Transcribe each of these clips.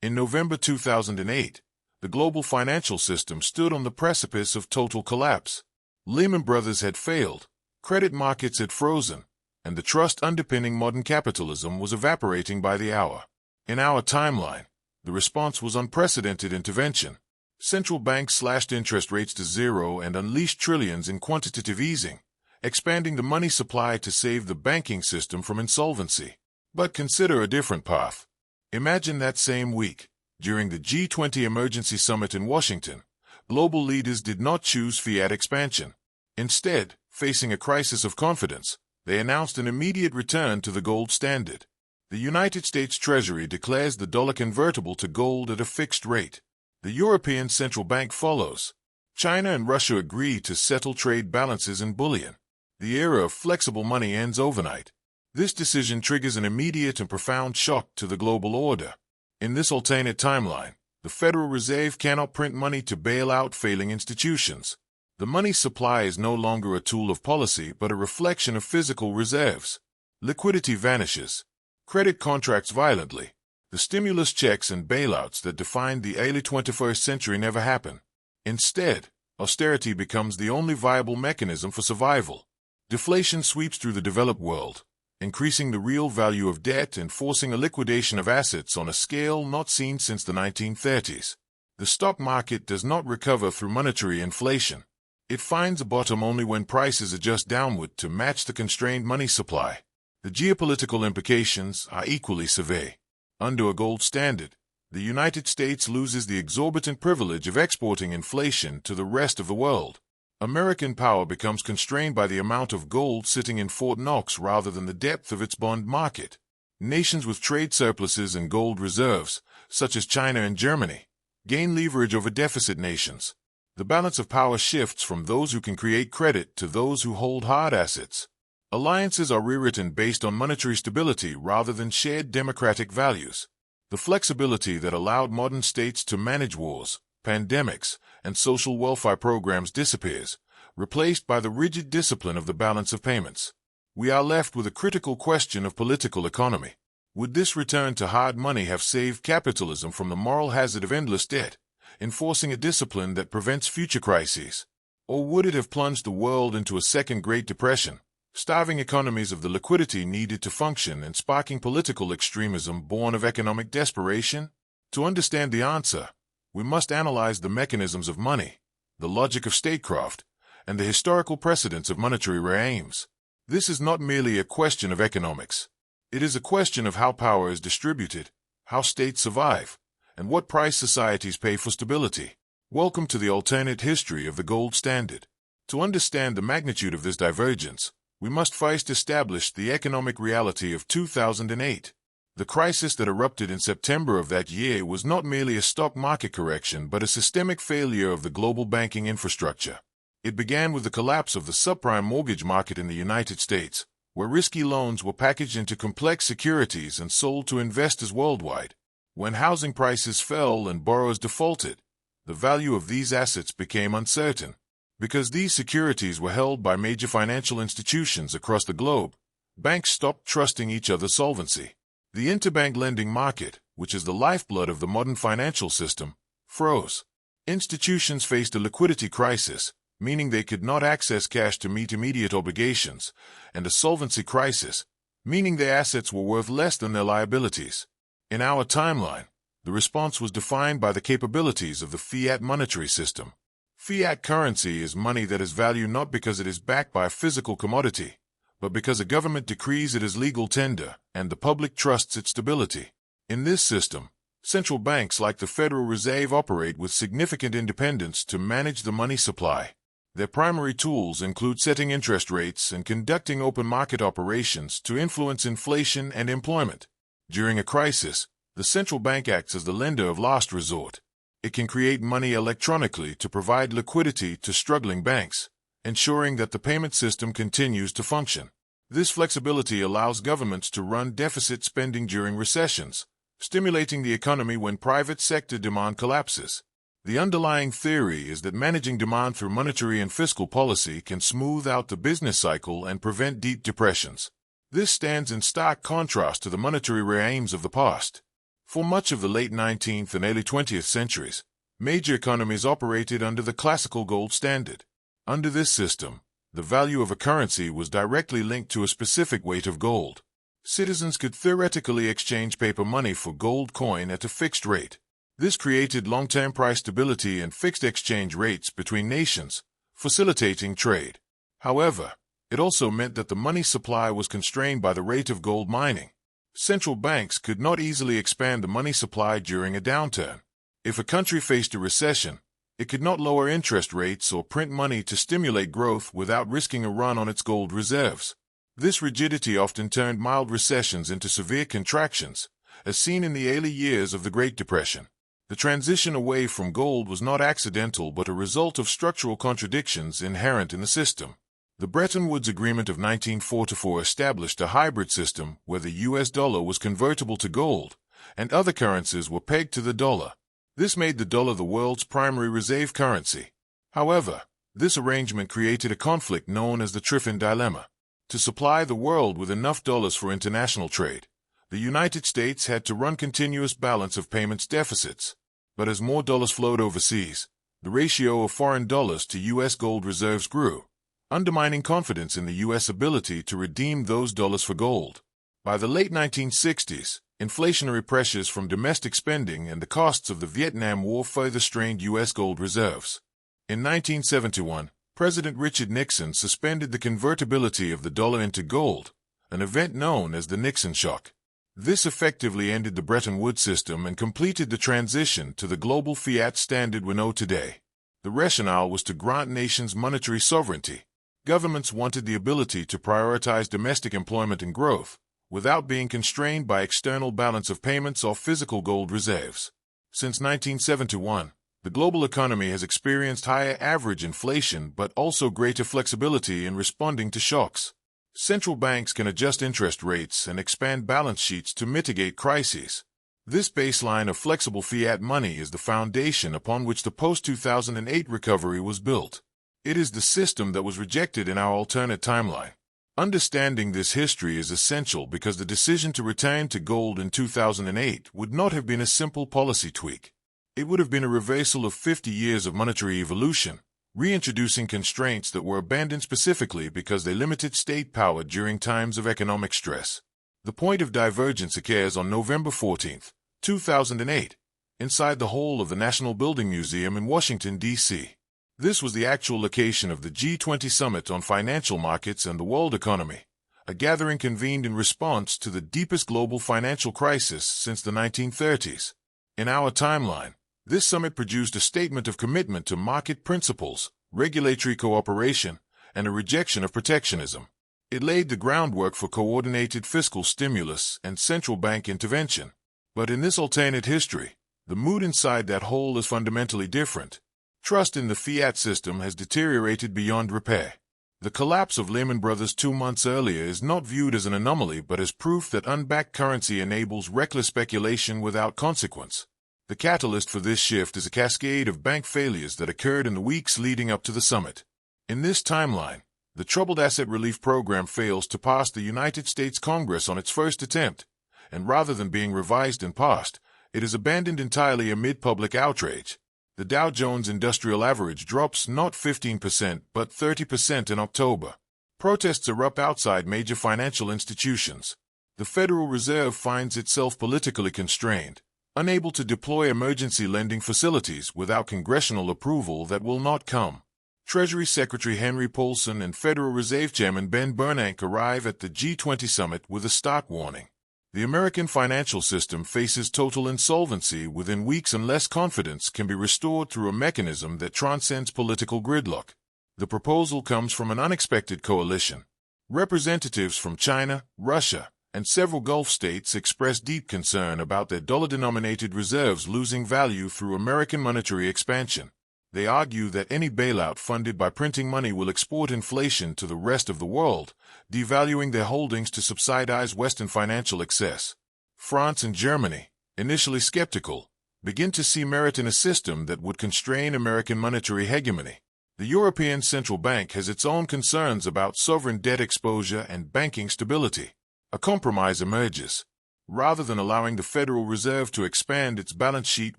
In November 2008, the global financial system stood on the precipice of total collapse. Lehman Brothers had failed, credit markets had frozen, and the trust underpinning modern capitalism was evaporating by the hour. In our timeline, the response was unprecedented intervention. Central banks slashed interest rates to zero and unleashed trillions in quantitative easing, expanding the money supply to save the banking system from insolvency. But consider a different path. Imagine that same week, during the G20 Emergency Summit in Washington, global leaders did not choose fiat expansion. Instead, facing a crisis of confidence, they announced an immediate return to the gold standard. The United States Treasury declares the dollar convertible to gold at a fixed rate. The European Central Bank follows. China and Russia agree to settle trade balances in bullion. The era of flexible money ends overnight. This decision triggers an immediate and profound shock to the global order. In this alternate timeline, the Federal Reserve cannot print money to bail out failing institutions. The money supply is no longer a tool of policy but a reflection of physical reserves. Liquidity vanishes. Credit contracts violently. The stimulus checks and bailouts that defined the early 21st century never happen. Instead, austerity becomes the only viable mechanism for survival. Deflation sweeps through the developed world, increasing the real value of debt and forcing a liquidation of assets on a scale not seen since the 1930s. The stock market does not recover through monetary inflation. It finds a bottom only when prices adjust downward to match the constrained money supply. The geopolitical implications are equally severe. Under a gold standard, the United States loses the exorbitant privilege of exporting inflation to the rest of the world. American power becomes constrained by the amount of gold sitting in Fort Knox rather than the depth of its bond market. Nations with trade surpluses and gold reserves, such as China and Germany, gain leverage over deficit nations. The balance of power shifts from those who can create credit to those who hold hard assets. Alliances are rewritten based on monetary stability rather than shared democratic values. The flexibility that allowed modern states to manage wars, pandemics, and social welfare programs disappears, replaced by the rigid discipline of the balance of payments. We are left with a critical question of political economy. Would this return to hard money have saved capitalism from the moral hazard of endless debt, enforcing a discipline that prevents future crises? Or would it have plunged the world into a second Great Depression, starving economies of the liquidity needed to function and sparking political extremism born of economic desperation? To understand the answer, we must analyze the mechanisms of money, the logic of statecraft, and the historical precedents of monetary regimes. This is not merely a question of economics. It is a question of how power is distributed, how states survive, and what price societies pay for stability. Welcome to the alternate history of the gold standard. To understand the magnitude of this divergence, we must first establish the economic reality of 2008. The crisis that erupted in September of that year was not merely a stock market correction but a systemic failure of the global banking infrastructure. It began with the collapse of the subprime mortgage market in the United States, where risky loans were packaged into complex securities and sold to investors worldwide. When housing prices fell and borrowers defaulted, the value of these assets became uncertain. Because these securities were held by major financial institutions across the globe, banks stopped trusting each other's solvency. The interbank lending market, which is the lifeblood of the modern financial system, froze. Institutions faced a liquidity crisis, meaning they could not access cash to meet immediate obligations, and a solvency crisis, meaning their assets were worth less than their liabilities. In our timeline, the response was defined by the capabilities of the fiat monetary system. Fiat currency is money that is value not because it is backed by a physical commodity, but because a government decrees it is legal tender and the public trusts its stability. In this system, central banks like the Federal Reserve operate with significant independence to manage the money supply. Their primary tools include setting interest rates and conducting open market operations to influence inflation and employment. During a crisis, the central bank acts as the lender of last resort. It can create money electronically to provide liquidity to struggling banks, ensuring that the payment system continues to function. This flexibility allows governments to run deficit spending during recessions, stimulating the economy when private sector demand collapses. The underlying theory is that managing demand through monetary and fiscal policy can smooth out the business cycle and prevent deep depressions. This stands in stark contrast to the monetary regimes of the past. For much of the late 19th and early 20th centuries, major economies operated under the classical gold standard. Under this system, the value of a currency was directly linked to a specific weight of gold. Citizens could theoretically exchange paper money for gold coin at a fixed rate. This created long-term price stability and fixed exchange rates between nations, facilitating trade. However, it also meant that the money supply was constrained by the rate of gold mining. Central banks could not easily expand the money supply during a downturn. If a country faced a recession, it could not lower interest rates or print money to stimulate growth without risking a run on its gold reserves. This rigidity often turned mild recessions into severe contractions, as seen in the early years of the Great Depression. The transition away from gold was not accidental but a result of structural contradictions inherent in the system. The Bretton Woods Agreement of 1944 established a hybrid system where the US dollar was convertible to gold, and other currencies were pegged to the dollar. This made the dollar the world's primary reserve currency. However, this arrangement created a conflict known as the Triffin Dilemma. To supply the world with enough dollars for international trade, the United States had to run continuous balance of payments deficits. But as more dollars flowed overseas, the ratio of foreign dollars to U.S. gold reserves grew, undermining confidence in the U.S. ability to redeem those dollars for gold. By the late 1960s, inflationary pressures from domestic spending and the costs of the Vietnam War further strained U.S. gold reserves. In 1971, President Richard Nixon suspended the convertibility of the dollar into gold, an event known as the Nixon shock. This effectively ended the Bretton Woods system and completed the transition to the global fiat standard we know today. The rationale was to grant nations monetary sovereignty. Governments wanted the ability to prioritize domestic employment and growth, without being constrained by external balance of payments or physical gold reserves. Since 1971, the global economy has experienced higher average inflation but also greater flexibility in responding to shocks. Central banks can adjust interest rates and expand balance sheets to mitigate crises. This baseline of flexible fiat money is the foundation upon which the post-2008 recovery was built. It is the system that was rejected in our alternate timeline. Understanding this history is essential because the decision to return to gold in 2008 would not have been a simple policy tweak. It would have been a reversal of 50 years of monetary evolution, reintroducing constraints that were abandoned specifically because they limited state power during times of economic stress. The point of divergence occurs on November 14, 2008, inside the hall of the National Building Museum in Washington, D.C. This was the actual location of the G20 Summit on Financial Markets and the World Economy, a gathering convened in response to the deepest global financial crisis since the 1930s. In our timeline, this summit produced a statement of commitment to market principles, regulatory cooperation, and a rejection of protectionism. It laid the groundwork for coordinated fiscal stimulus and central bank intervention. But in this alternate history, the mood inside that hole is fundamentally different. Trust in the fiat system has deteriorated beyond repair. The collapse of Lehman Brothers 2 months earlier is not viewed as an anomaly but as proof that unbacked currency enables reckless speculation without consequence. The catalyst for this shift is a cascade of bank failures that occurred in the weeks leading up to the summit. In this timeline, the Troubled Asset Relief Program fails to pass the United States Congress on its first attempt, and rather than being revised and passed, it is abandoned entirely amid public outrage. The Dow Jones Industrial Average drops not 15% but 30% in October. Protests erupt outside major financial institutions. The Federal Reserve finds itself politically constrained, unable to deploy emergency lending facilities without congressional approval that will not come. Treasury Secretary Henry Paulson and Federal Reserve Chairman Ben Bernanke arrive at the G20 summit with a stark warning. The American financial system faces total insolvency within weeks unless confidence can be restored through a mechanism that transcends political gridlock. The proposal comes from an unexpected coalition. Representatives from China, Russia, and several Gulf states expressed deep concern about their dollar-denominated reserves losing value through American monetary expansion. They argue that any bailout funded by printing money will export inflation to the rest of the world, devaluing their holdings to subsidize Western financial excess. France and Germany, initially skeptical, begin to see merit in a system that would constrain American monetary hegemony. The European Central Bank has its own concerns about sovereign debt exposure and banking stability. A compromise emerges. Rather than allowing the Federal Reserve to expand its balance sheet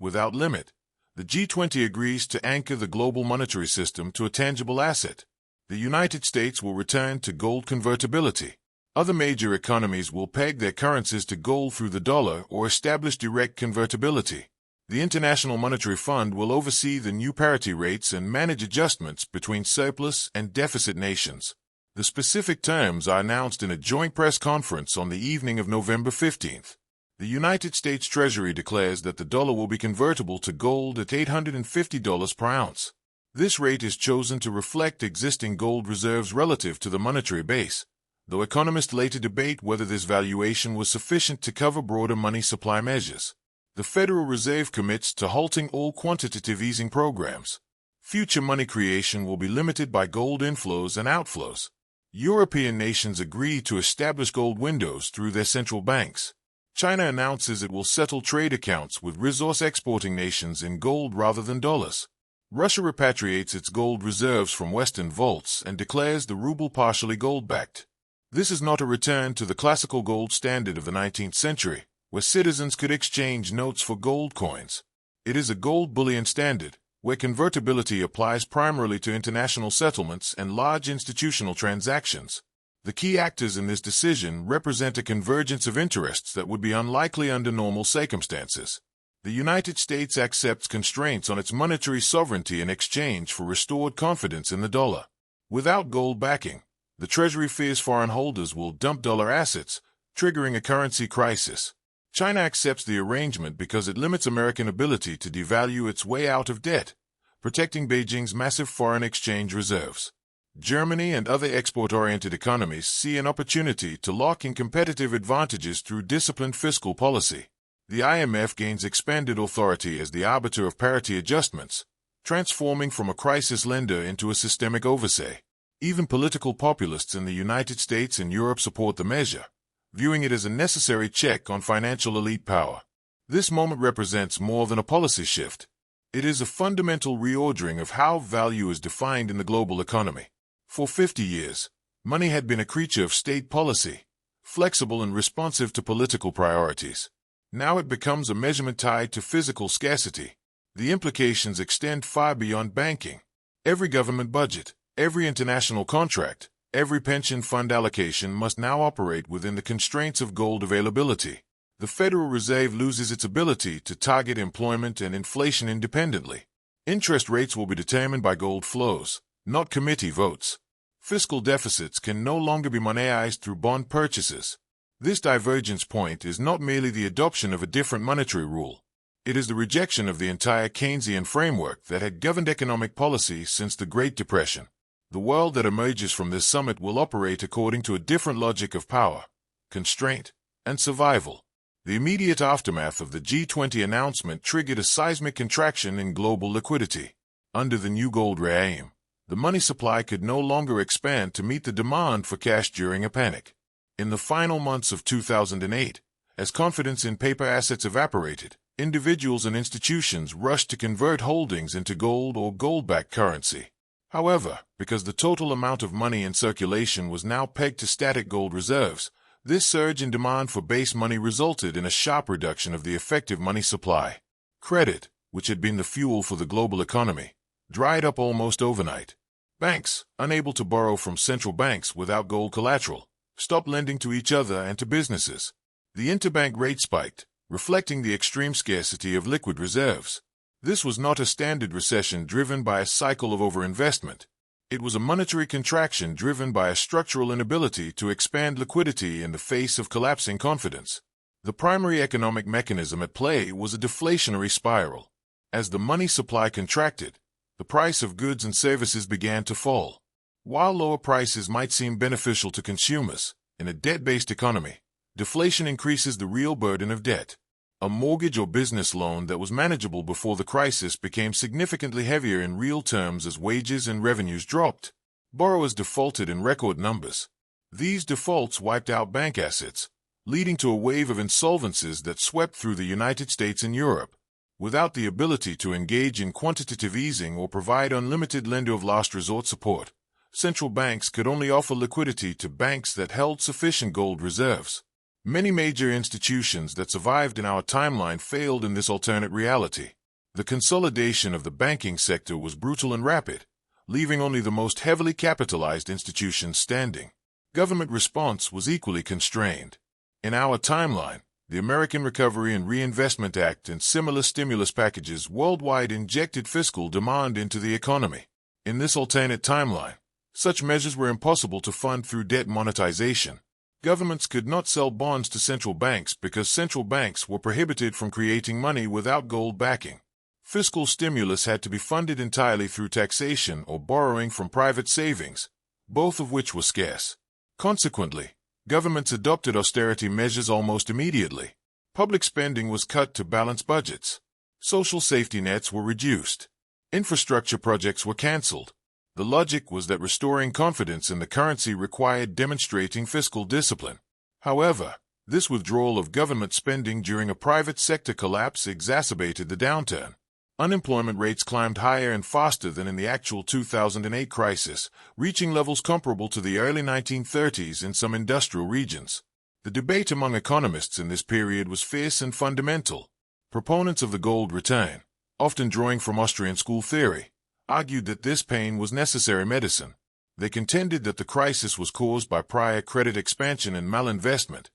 without limit, the G20 agrees to anchor the global monetary system to a tangible asset. The United States will return to gold convertibility. Other major economies will peg their currencies to gold through the dollar or establish direct convertibility. The International Monetary Fund will oversee the new parity rates and manage adjustments between surplus and deficit nations. The specific terms are announced in a joint press conference on the evening of November 15th. The United States Treasury declares that the dollar will be convertible to gold at $850 per ounce. This rate is chosen to reflect existing gold reserves relative to the monetary base, though economists later debate whether this valuation was sufficient to cover broader money supply measures. The Federal Reserve commits to halting all quantitative easing programs. Future money creation will be limited by gold inflows and outflows. European nations agree to establish gold windows through their central banks. China announces it will settle trade accounts with resource-exporting nations in gold rather than dollars. Russia repatriates its gold reserves from Western vaults and declares the ruble partially gold-backed. This is not a return to the classical gold standard of the 19th century, where citizens could exchange notes for gold coins. It is a gold bullion standard, where convertibility applies primarily to international settlements and large institutional transactions. The key actors in this decision represent a convergence of interests that would be unlikely under normal circumstances. The United States accepts constraints on its monetary sovereignty in exchange for restored confidence in the dollar. Without gold backing, the Treasury fears foreign holders will dump dollar assets, triggering a currency crisis. China accepts the arrangement because it limits American ability to devalue its way out of debt, protecting Beijing's massive foreign exchange reserves. Germany and other export-oriented economies see an opportunity to lock in competitive advantages through disciplined fiscal policy. The IMF gains expanded authority as the arbiter of parity adjustments, transforming from a crisis lender into a systemic overseer. Even political populists in the United States and Europe support the measure, viewing it as a necessary check on financial elite power. This moment represents more than a policy shift. It is a fundamental reordering of how value is defined in the global economy. For 50 years, money had been a creature of state policy, flexible and responsive to political priorities. Now it becomes a measurement tied to physical scarcity. The implications extend far beyond banking. Every government budget, every international contract, every pension fund allocation must now operate within the constraints of gold availability. The Federal Reserve loses its ability to target employment and inflation independently. Interest rates will be determined by gold flows, not committee votes. Fiscal deficits can no longer be monetized through bond purchases. This divergence point is not merely the adoption of a different monetary rule. It is the rejection of the entire Keynesian framework that had governed economic policy since the Great Depression. The world that emerges from this summit will operate according to a different logic of power, constraint, and survival. The immediate aftermath of the G20 announcement triggered a seismic contraction in global liquidity. Under the new gold regime, the money supply could no longer expand to meet the demand for cash during a panic. In the final months of 2008, as confidence in paper assets evaporated, individuals and institutions rushed to convert holdings into gold or gold-backed currency. However, because the total amount of money in circulation was now pegged to static gold reserves, this surge in demand for base money resulted in a sharp reduction of the effective money supply. Credit, which had been the fuel for the global economy, dried up almost overnight. Banks, unable to borrow from central banks without gold collateral, stopped lending to each other and to businesses. The interbank rate spiked, reflecting the extreme scarcity of liquid reserves. This was not a standard recession driven by a cycle of overinvestment. It was a monetary contraction driven by a structural inability to expand liquidity in the face of collapsing confidence. The primary economic mechanism at play was a deflationary spiral. As the money supply contracted, the price of goods and services began to fall. While lower prices might seem beneficial to consumers, in a debt-based economy, deflation increases the real burden of debt. A mortgage or business loan that was manageable before the crisis became significantly heavier in real terms as wages and revenues dropped. Borrowers defaulted in record numbers. These defaults wiped out bank assets, leading to a wave of insolvencies that swept through the United States and Europe. Without the ability to engage in quantitative easing or provide unlimited lender of last resort support, central banks could only offer liquidity to banks that held sufficient gold reserves. Many major institutions that survived in our timeline failed in this alternate reality. The consolidation of the banking sector was brutal and rapid, leaving only the most heavily capitalized institutions standing. Government response was equally constrained. In our timeline, the American Recovery and Reinvestment Act and similar stimulus packages worldwide injected fiscal demand into the economy. In this alternate timeline, such measures were impossible to fund through debt monetization. Governments could not sell bonds to central banks because central banks were prohibited from creating money without gold backing. Fiscal stimulus had to be funded entirely through taxation or borrowing from private savings, both of which were scarce. Consequently, governments adopted austerity measures almost immediately. Public spending was cut to balance budgets. Social safety nets were reduced. Infrastructure projects were cancelled. The logic was that restoring confidence in the currency required demonstrating fiscal discipline. However, this withdrawal of government spending during a private sector collapse exacerbated the downturn. Unemployment rates climbed higher and faster than in the actual 2008 crisis, reaching levels comparable to the early 1930s in some industrial regions. The debate among economists in this period was fierce and fundamental. Proponents of the gold return, often drawing from Austrian school theory, argued that this pain was necessary medicine. They contended that the crisis was caused by prior credit expansion and malinvestment,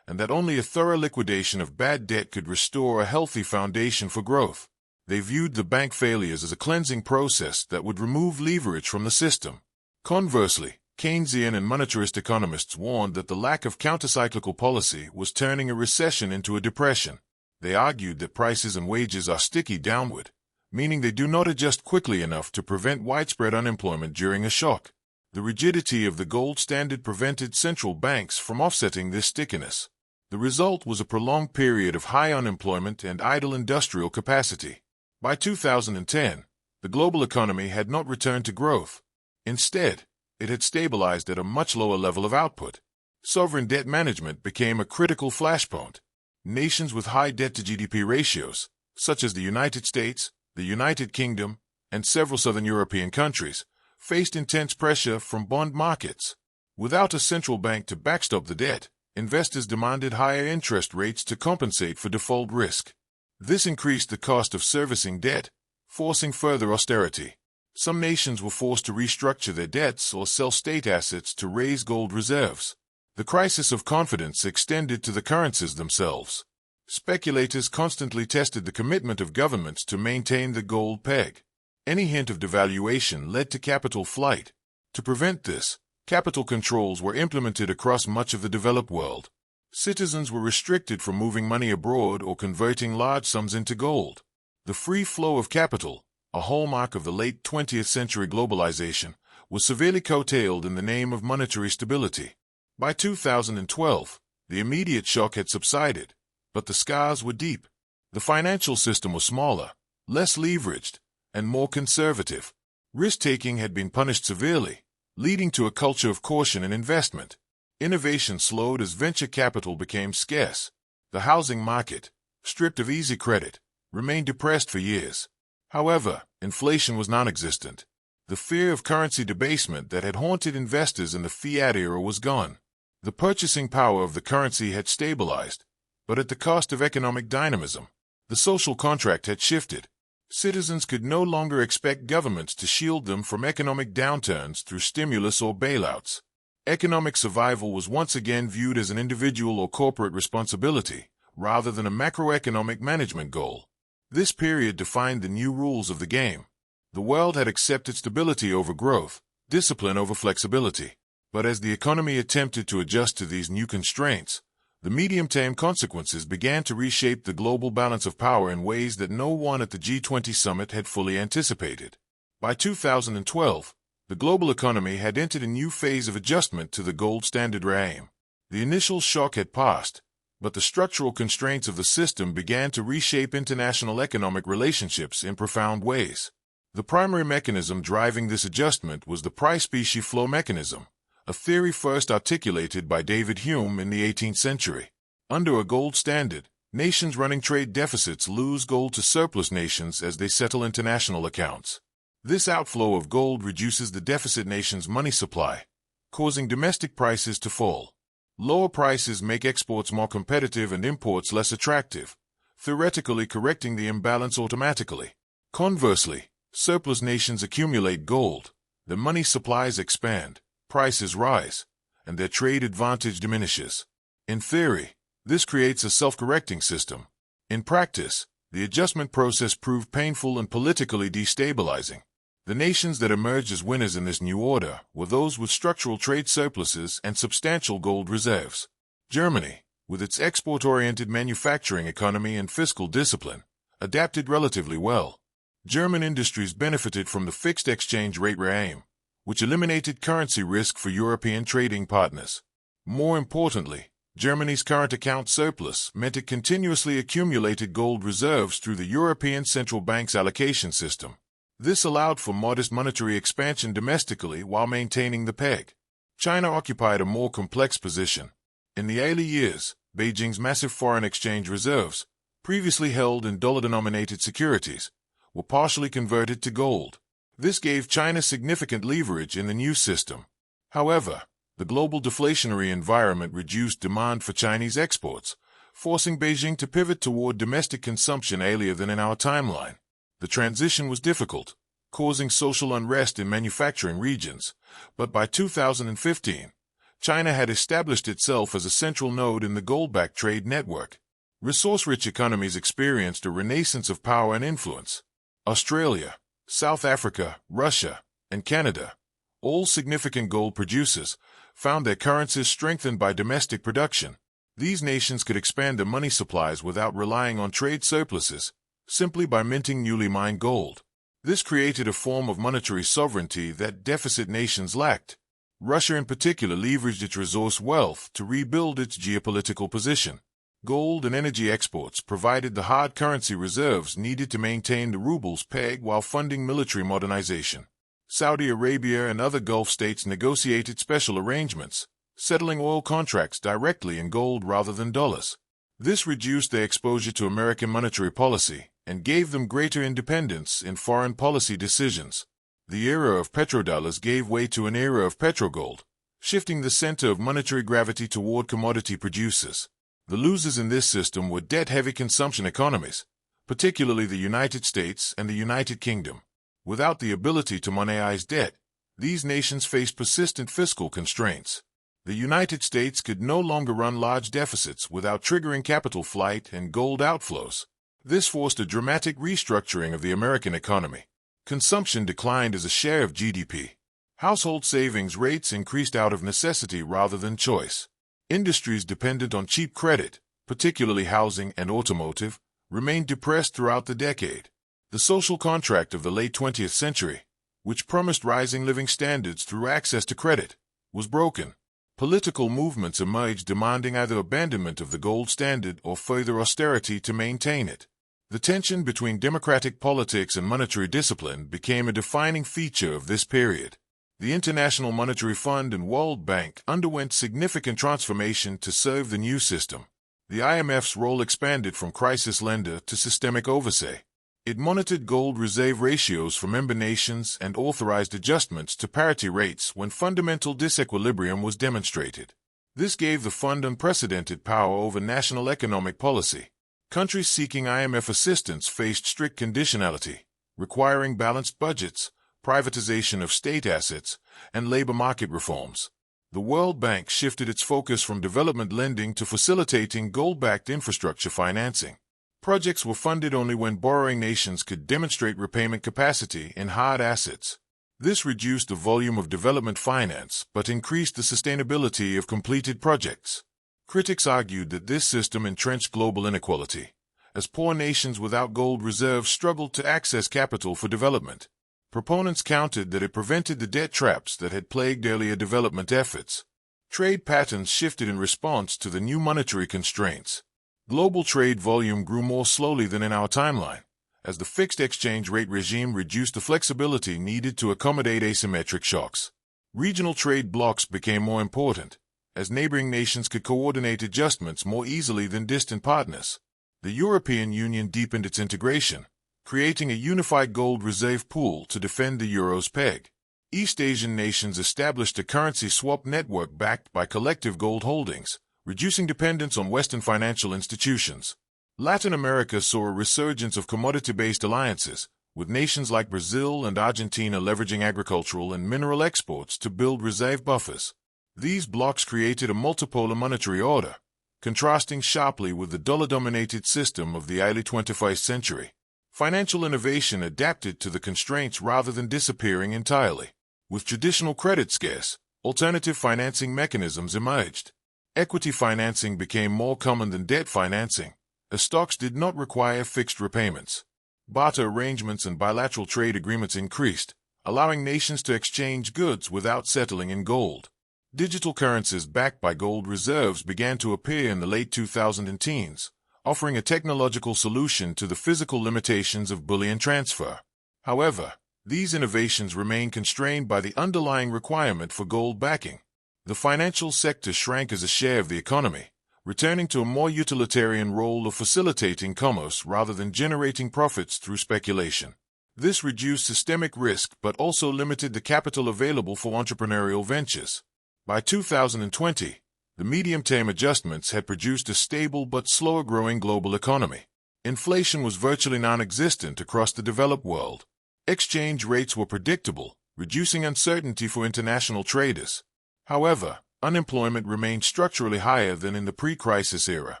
and that only a thorough liquidation of bad debt could restore a healthy foundation for growth. They viewed the bank failures as a cleansing process that would remove leverage from the system. Conversely, Keynesian and monetarist economists warned that the lack of countercyclical policy was turning a recession into a depression. They argued that prices and wages are sticky downward, meaning they do not adjust quickly enough to prevent widespread unemployment during a shock. The rigidity of the gold standard prevented central banks from offsetting this stickiness. The result was a prolonged period of high unemployment and idle industrial capacity. By 2010, the global economy had not returned to growth. Instead, it had stabilized at a much lower level of output. Sovereign debt management became a critical flashpoint. Nations with high debt-to-GDP ratios, such as the United States, the United Kingdom, and several southern European countries, faced intense pressure from bond markets. Without a central bank to backstop the debt, investors demanded higher interest rates to compensate for default risk. This increased the cost of servicing debt, forcing further austerity. Some nations were forced to restructure their debts or sell state assets to raise gold reserves. The crisis of confidence extended to the currencies themselves. Speculators constantly tested the commitment of governments to maintain the gold peg. Any hint of devaluation led to capital flight. To prevent this, capital controls were implemented across much of the developed world. Citizens were restricted from moving money abroad or converting large sums into gold. The free flow of capital, a hallmark of the late 20th century globalization, was severely curtailed in the name of monetary stability. By 2012, the immediate shock had subsided, but the scars were deep. The financial system was smaller, less leveraged, and more conservative. Risk-taking had been punished severely, leading to a culture of caution and investment. Innovation slowed as venture capital became scarce. The housing market, stripped of easy credit, remained depressed for years. However, inflation was non-existent. The fear of currency debasement that had haunted investors in the fiat era was gone. The purchasing power of the currency had stabilized, but at the cost of economic dynamism. The social contract had shifted. Citizens could no longer expect governments to shield them from economic downturns through stimulus or bailouts. Economic survival was once again viewed as an individual or corporate responsibility, rather than a macroeconomic management goal. This period defined the new rules of the game. The world had accepted stability over growth, discipline over flexibility. But as the economy attempted to adjust to these new constraints, the medium-term consequences began to reshape the global balance of power in ways that no one at the G20 summit had fully anticipated. By 2012, the global economy had entered a new phase of adjustment to the gold standard regime. The initial shock had passed, but the structural constraints of the system began to reshape international economic relationships in profound ways. The primary mechanism driving this adjustment was the precipice flow mechanism, a theory first articulated by David Hume in the 18th century. Under a gold standard, nations running trade deficits lose gold to surplus nations as they settle international accounts. This outflow of gold reduces the deficit nation's money supply, causing domestic prices to fall. Lower prices make exports more competitive and imports less attractive, theoretically correcting the imbalance automatically. Conversely, surplus nations accumulate gold, their money supplies expand, prices rise, and their trade advantage diminishes. In theory, this creates a self-correcting system. In practice, the adjustment process proved painful and politically destabilizing. The nations that emerged as winners in this new order were those with structural trade surpluses and substantial gold reserves. Germany, with its export-oriented manufacturing economy and fiscal discipline, adapted relatively well. German industries benefited from the fixed exchange rate regime, which eliminated currency risk for European trading partners. More importantly, Germany's current account surplus meant it continuously accumulated gold reserves through the European Central Bank's allocation system. This allowed for modest monetary expansion domestically while maintaining the peg. China occupied a more complex position. In the early years, Beijing's massive foreign exchange reserves, previously held in dollar-denominated securities, were partially converted to gold. This gave China significant leverage in the new system. However, the global deflationary environment reduced demand for Chinese exports, forcing Beijing to pivot toward domestic consumption earlier than in our timeline. The transition was difficult, causing social unrest in manufacturing regions, but by 2015, China had established itself as a central node in the gold-backed trade network. Resource-rich economies experienced a renaissance of power and influence. Australia, South Africa, Russia, and Canada, all significant gold producers, found their currencies strengthened by domestic production. These nations could expand their money supplies without relying on trade surpluses, simply by minting newly mined gold. This created a form of monetary sovereignty that deficit nations lacked. Russia in particular leveraged its resource wealth to rebuild its geopolitical position. Gold and energy exports provided the hard currency reserves needed to maintain the ruble's peg while funding military modernization. Saudi Arabia and other Gulf states negotiated special arrangements, settling oil contracts directly in gold rather than dollars. This reduced their exposure to American monetary policy and gave them greater independence in foreign policy decisions. The era of petrodollars gave way to an era of petrogold, shifting the center of monetary gravity toward commodity producers. The losers in this system were debt-heavy consumption economies, particularly the United States and the United Kingdom. Without the ability to monetize debt, these nations faced persistent fiscal constraints. The United States could no longer run large deficits without triggering capital flight and gold outflows. This forced a dramatic restructuring of the American economy. Consumption declined as a share of GDP. Household savings rates increased out of necessity rather than choice. Industries dependent on cheap credit, particularly housing and automotive, remained depressed throughout the decade. The social contract of the late 20th century, which promised rising living standards through access to credit, was broken. Political movements emerged demanding either abandonment of the gold standard or further austerity to maintain it. The tension between democratic politics and monetary discipline became a defining feature of this period. The International Monetary Fund and World Bank underwent significant transformation to serve the new system. The IMF's role expanded from crisis lender to systemic oversight. It monitored gold reserve ratios for member nations and authorized adjustments to parity rates when fundamental disequilibrium was demonstrated. This gave the fund unprecedented power over national economic policy. Countries seeking IMF assistance faced strict conditionality, requiring balanced budgets, privatization of state assets, and labor market reforms. The World Bank shifted its focus from development lending to facilitating gold-backed infrastructure financing. Projects were funded only when borrowing nations could demonstrate repayment capacity in hard assets. This reduced the volume of development finance but increased the sustainability of completed projects. Critics argued that this system entrenched global inequality, as poor nations without gold reserves struggled to access capital for development. Proponents countered that it prevented the debt traps that had plagued earlier development efforts. Trade patterns shifted in response to the new monetary constraints. Global trade volume grew more slowly than in our timeline, as the fixed exchange rate regime reduced the flexibility needed to accommodate asymmetric shocks. Regional trade blocs became more important, as neighboring nations could coordinate adjustments more easily than distant partners. The European Union deepened its integration, creating a unified gold reserve pool to defend the euro's peg. East Asian nations established a currency swap network backed by collective gold holdings, reducing dependence on Western financial institutions. Latin America saw a resurgence of commodity-based alliances, with nations like Brazil and Argentina leveraging agricultural and mineral exports to build reserve buffers. These blocs created a multipolar monetary order, contrasting sharply with the dollar-dominated system of the early 21st century. Financial innovation adapted to the constraints rather than disappearing entirely. With traditional credit scarce, alternative financing mechanisms emerged. Equity financing became more common than debt financing, as stocks did not require fixed repayments. Barter arrangements and bilateral trade agreements increased, allowing nations to exchange goods without settling in gold. Digital currencies backed by gold reserves began to appear in the late 2010s, offering a technological solution to the physical limitations of bullion transfer. However, these innovations remain constrained by the underlying requirement for gold backing. The financial sector shrank as a share of the economy, returning to a more utilitarian role of facilitating commerce rather than generating profits through speculation. This reduced systemic risk but also limited the capital available for entrepreneurial ventures. By 2020, the medium-term adjustments had produced a stable but slower-growing global economy. Inflation was virtually non-existent across the developed world. Exchange rates were predictable, reducing uncertainty for international traders. However, unemployment remained structurally higher than in the pre-crisis era.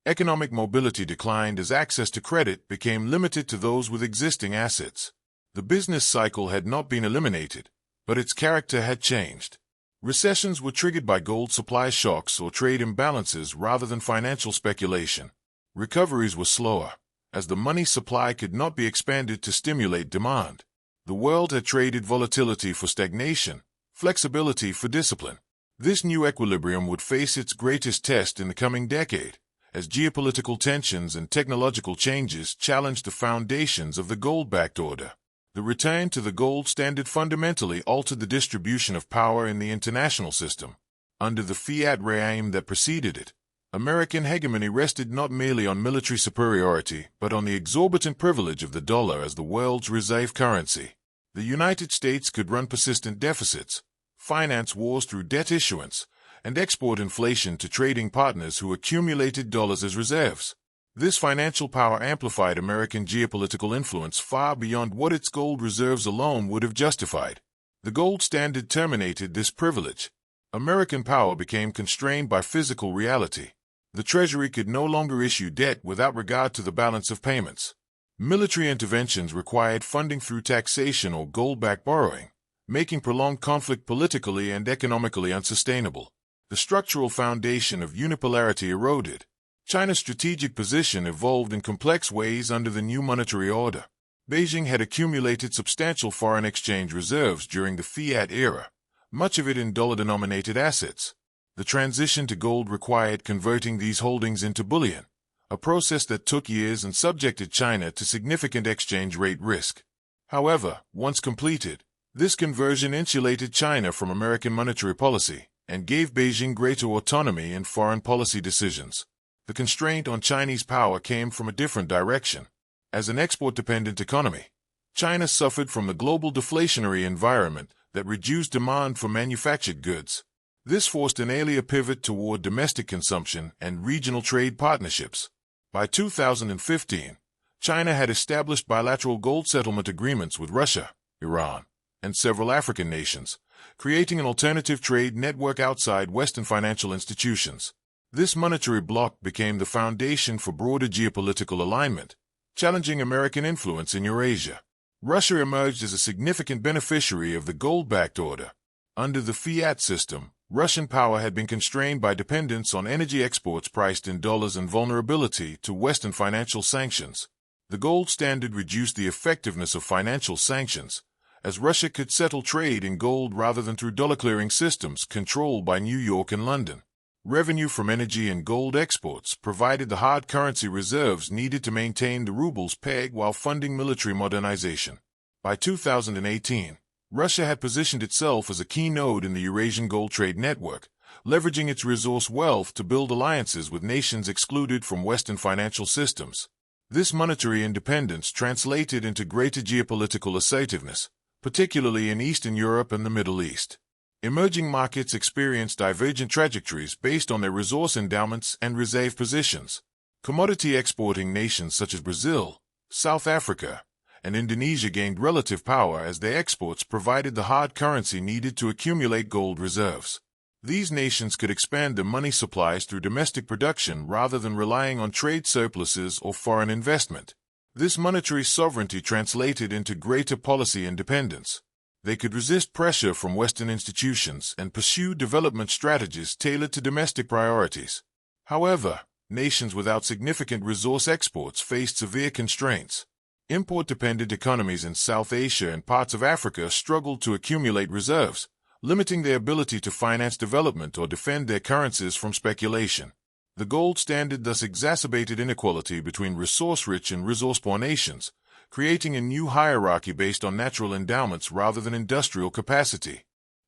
Economic mobility declined as access to credit became limited to those with existing assets. The business cycle had not been eliminated, but its character had changed. Recessions were triggered by gold supply shocks or trade imbalances rather than financial speculation. Recoveries were slower, as the money supply could not be expanded to stimulate demand. The world had traded volatility for stagnation, flexibility for discipline. This new equilibrium would face its greatest test in the coming decade, as geopolitical tensions and technological changes challenged the foundations of the gold-backed order. The return to the gold standard fundamentally altered the distribution of power in the international system. Under the fiat regime that preceded it, American hegemony rested not merely on military superiority but on the exorbitant privilege of the dollar as the world's reserve currency. The United States could run persistent deficits, finance wars through debt issuance, and export inflation to trading partners who accumulated dollars as reserves. This financial power amplified American geopolitical influence far beyond what its gold reserves alone would have justified. The gold standard terminated this privilege. American power became constrained by physical reality. The Treasury could no longer issue debt without regard to the balance of payments. Military interventions required funding through taxation or gold-backed borrowing, making prolonged conflict politically and economically unsustainable. The structural foundation of unipolarity eroded. China's strategic position evolved in complex ways under the new monetary order. Beijing had accumulated substantial foreign exchange reserves during the fiat era, much of it in dollar-denominated assets. The transition to gold required converting these holdings into bullion, a process that took years and subjected China to significant exchange rate risk. However, once completed, this conversion insulated China from American monetary policy and gave Beijing greater autonomy in foreign policy decisions. The constraint on Chinese power came from a different direction. As an export-dependent economy, China suffered from the global deflationary environment that reduced demand for manufactured goods. This forced an earlier pivot toward domestic consumption and regional trade partnerships. By 2015, China had established bilateral gold settlement agreements with Russia, Iran, and several African nations, creating an alternative trade network outside Western financial institutions. This monetary bloc became the foundation for broader geopolitical alignment, challenging American influence in Eurasia. Russia emerged as a significant beneficiary of the gold-backed order. Under the fiat system, Russian power had been constrained by dependence on energy exports priced in dollars and vulnerability to Western financial sanctions. The gold standard reduced the effectiveness of financial sanctions, as Russia could settle trade in gold rather than through dollar clearing systems controlled by New York and London. Revenue from energy and gold exports provided the hard currency reserves needed to maintain the ruble's peg while funding military modernization. By 2018, Russia had positioned itself as a key node in the Eurasian gold trade network, leveraging its resource wealth to build alliances with nations excluded from Western financial systems. This monetary independence translated into greater geopolitical assertiveness, particularly in Eastern Europe and the Middle East. Emerging markets experienced divergent trajectories based on their resource endowments and reserve positions. Commodity exporting nations such as Brazil, South Africa, and Indonesia gained relative power as their exports provided the hard currency needed to accumulate gold reserves. These nations could expand their money supplies through domestic production rather than relying on trade surpluses or foreign investment. This monetary sovereignty translated into greater policy independence. They could resist pressure from Western institutions and pursue development strategies tailored to domestic priorities. However, nations without significant resource exports faced severe constraints. Import-dependent economies in South Asia and parts of Africa struggled to accumulate reserves, limiting their ability to finance development or defend their currencies from speculation. The gold standard thus exacerbated inequality between resource-rich and resource-poor nations, creating a new hierarchy based on natural endowments rather than industrial capacity.